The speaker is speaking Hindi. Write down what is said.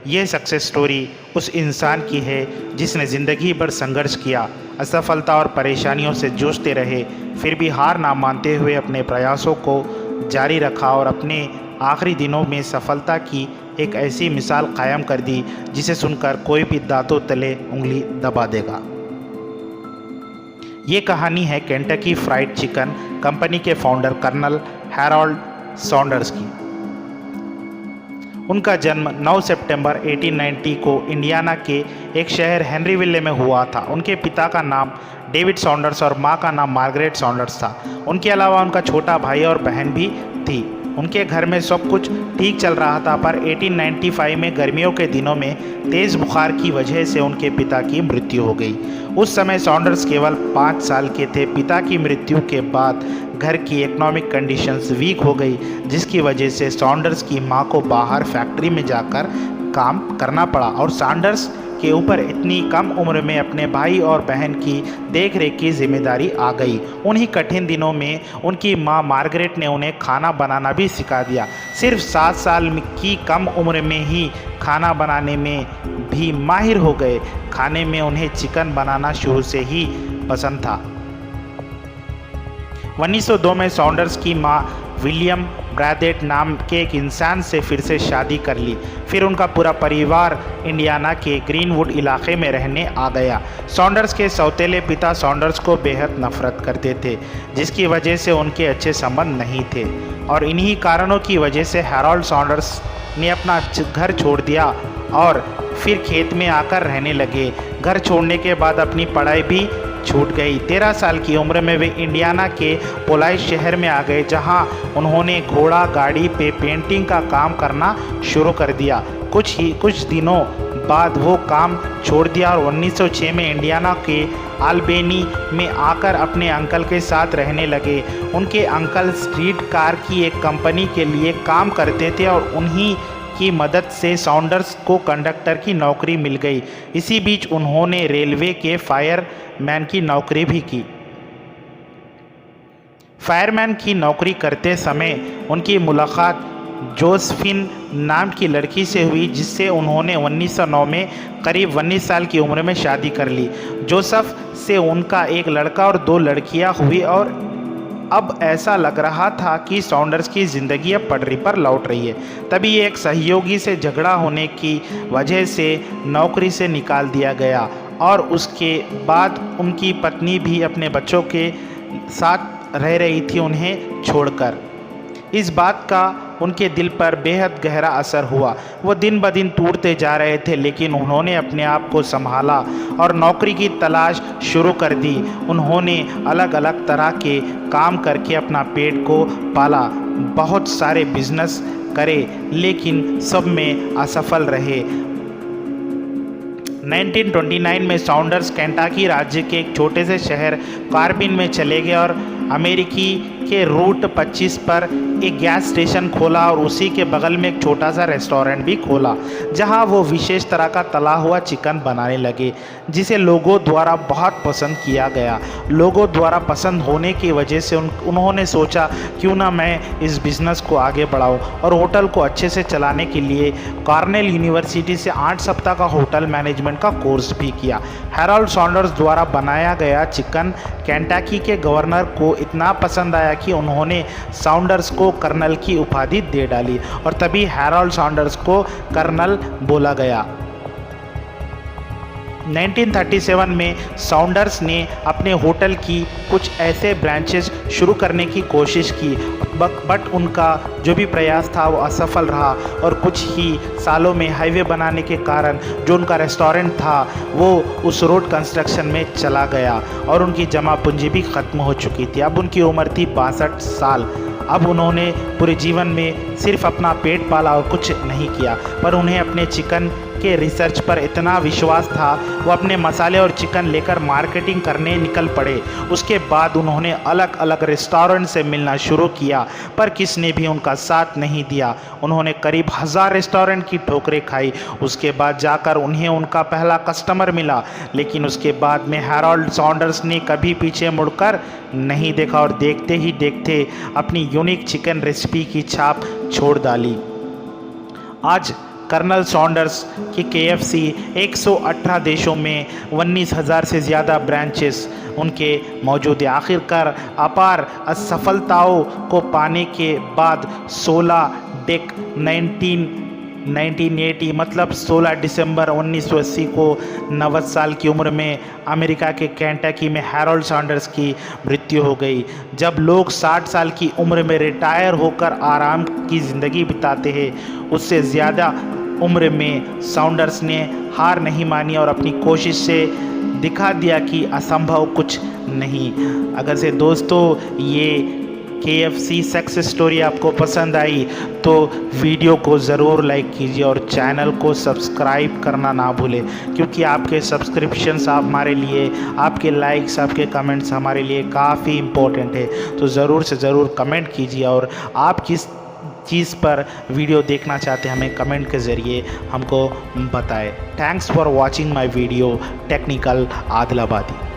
ये सक्सेस स्टोरी उस इंसान की है जिसने ज़िंदगी भर संघर्ष किया, असफलता और परेशानियों से जूझते रहे, फिर भी हार ना मानते हुए अपने प्रयासों को जारी रखा और अपने आखिरी दिनों में सफलता की एक ऐसी मिसाल कायम कर दी जिसे सुनकर कोई भी दांतों तले उंगली दबा देगा। ये कहानी है केंटकी फ्राइड चिकन कंपनी के फाउंडर कर्नल हैरोल्ड सॉन्डर्स की। उनका जन्म 9 सितंबर 1890 को इंडियाना के एक शहर हेनरीविले में हुआ था। उनके पिता का नाम डेविड सॉन्डर्स और मां का नाम मार्गरेट सॉन्डर्स था। उनके अलावा उनका छोटा भाई और बहन भी थी। उनके घर में सब कुछ ठीक चल रहा था, पर 1895 में गर्मियों के दिनों में तेज़ बुखार की वजह से उनके पिता की मृत्यु हो गई। उस समय सॉन्डर्स केवल 5 साल के थे। पिता की मृत्यु के बाद घर की इकोनॉमिक कंडीशंस वीक हो गई, जिसकी वजह से सॉन्डर्स की मां को बाहर फैक्ट्री में जाकर काम करना पड़ा और सॉन्डर्स के ऊपर इतनी कम उम्र में अपने भाई और बहन की देखरेख की जिम्मेदारी आ गई। उन्हीं कठिन दिनों में उनकी मां मार्गरेट ने उन्हें खाना बनाना भी सिखा दिया। सिर्फ 7 साल की कम उम्र में ही खाना बनाने में भी माहिर हो गए। खाने में उन्हें चिकन बनाना शुरू से ही पसंद था। 1902 में सॉन्डर्स की मां विलियम ब्रैदेट नाम के एक इंसान से फिर से शादी कर ली। फिर उनका पूरा परिवार इंडियाना के ग्रीनवुड इलाके में रहने आ गया। सॉन्डर्स के सौतेले पिता सॉन्डर्स को बेहद नफरत करते थे, जिसकी वजह से उनके अच्छे संबंध नहीं थे और इन्हीं कारणों की वजह से हैरोल्ड सॉन्डर्स ने अपना घर छोड़ दिया और फिर खेत में आकर रहने लगे। घर छोड़ने के बाद अपनी पढ़ाई भी छूट गई। 13 साल की उम्र में वे इंडियाना के पोलाइट शहर में आ गए, जहां उन्होंने घोड़ा गाड़ी पे पेंटिंग का काम करना शुरू कर दिया। कुछ दिनों बाद वो काम छोड़ दिया और 1906 में इंडियाना के अल्बेनी में आकर अपने अंकल के साथ रहने लगे। उनके अंकल स्ट्रीट कार की एक कंपनी के लिए काम करते थे और उन्हीं की मदद से सॉन्डर्स को कंडक्टर की नौकरी मिल गई। इसी बीच उन्होंने रेलवे के फायरमैन की नौकरी भी की। फायरमैन की नौकरी करते समय उनकी मुलाकात जोसेफिन नाम की लड़की से हुई, जिससे उन्होंने 1909 में करीब 19 साल की उम्र में शादी कर ली। जोसेफ से उनका एक लड़का और 2 लड़कियां हुई और अब ऐसा लग रहा था कि सॉन्डर्स की ज़िंदगी अब पटरी पर लौट रही है। तभी एक सहयोगी से झगड़ा होने की वजह से नौकरी से निकाल दिया गया और उसके बाद उनकी पत्नी भी अपने बच्चों के साथ रह रही थी उन्हें छोड़कर। इस बात का उनके दिल पर बेहद गहरा असर हुआ। वो दिन ब दिन टूटते जा रहे थे, लेकिन उन्होंने अपने आप को संभाला और नौकरी की तलाश शुरू कर दी। उन्होंने अलग अलग तरह के काम करके अपना पेट को पाला, बहुत सारे बिजनेस करे, लेकिन सब में असफल रहे। 1929 में सॉन्डर्स केंटाकी राज्य के एक छोटे से शहर कार्बिन में चले गए और अमेरिकी के रूट 25 पर एक गैस स्टेशन खोला और उसी के बगल में एक छोटा सा रेस्टोरेंट भी खोला, जहां वो विशेष तरह का तला हुआ चिकन बनाने लगे, जिसे लोगों द्वारा बहुत पसंद किया गया। लोगों द्वारा पसंद होने की वजह से उन्होंने सोचा क्यों ना मैं इस बिज़नेस को आगे बढ़ाऊं और होटल को अच्छे से चलाने के लिए कॉर्नेल यूनिवर्सिटी से 8 सप्ताह का होटल मैनेजमेंट का कोर्स भी किया। हैरोल्ड सॉन्डर्स द्वारा बनाया गया चिकन केंटाकी के गवर्नर को इतना पसंद आया कि उन्होंने सॉन्डर्स को कर्नल की उपाधि दे डाली और तभी हैरोल्ड सॉन्डर्स को कर्नल बोला गया। 1937 में सॉन्डर्स ने अपने होटल की कुछ ऐसे ब्रांचेस शुरू करने की कोशिश की, बट उनका जो भी प्रयास था वो असफल रहा और कुछ ही सालों में हाईवे बनाने के कारण जो उनका रेस्टोरेंट था वो उस रोड कंस्ट्रक्शन में चला गया और उनकी जमा पूंजी भी ख़त्म हो चुकी थी। अब उनकी उम्र थी 62 साल। अब उन्होंने पूरे जीवन में सिर्फ अपना पेट पाला और कुछ नहीं किया, पर उन्हें अपने चिकन के रिसर्च पर इतना विश्वास था, वो अपने मसाले और चिकन लेकर मार्केटिंग करने निकल पड़े। उसके बाद उन्होंने अलग अलग रेस्टोरेंट से मिलना शुरू किया, पर किसने भी उनका साथ नहीं दिया। उन्होंने करीब 1000 रेस्टोरेंट की ठोकरें खाई। उसके बाद जाकर उन्हें उनका पहला कस्टमर मिला, लेकिन उसके बाद में हैरोल्ड सॉन्डर्स ने कभी पीछे मुड़कर नहीं देखा और देखते ही देखते अपनी यूनिक चिकन रेसिपी की छाप छोड़ डाली। आज कर्नल सॉन्डर्स की KFC 118 देशों में 19,000 से ज़्यादा ब्रांचेस उनके मौजूद है। आखिरकार अपार असफलताओं को पाने के बाद 16 डेक 1980 मतलब 16 दिसंबर 1980 को 90 साल की उम्र में अमेरिका के केंटकी में हैरोल्ड सॉन्डर्स की मृत्यु हो गई। जब लोग 60 साल की उम्र में रिटायर होकर आराम की ज़िंदगी बिताते हैं, उससे ज़्यादा उम्र में सॉन्डर्स ने हार नहीं मानी और अपनी कोशिश से दिखा दिया कि असंभव कुछ नहीं। अगर से दोस्तों ये KFC सक्सेस स्टोरी आपको पसंद आई तो वीडियो को ज़रूर लाइक कीजिए और चैनल को सब्सक्राइब करना ना भूलें, क्योंकि आपके सब्सक्रिप्शंस हमारे लिए, आपके लाइक्स, आपके कमेंट्स हमारे लिए काफ़ी इम्पोर्टेंट है। तो ज़रूर से ज़रूर कमेंट कीजिए और आप किस चीज़ पर वीडियो देखना चाहते हैं हमें कमेंट के ज़रिए हमको बताएं। Thanks for watching my video technical Adilabadi.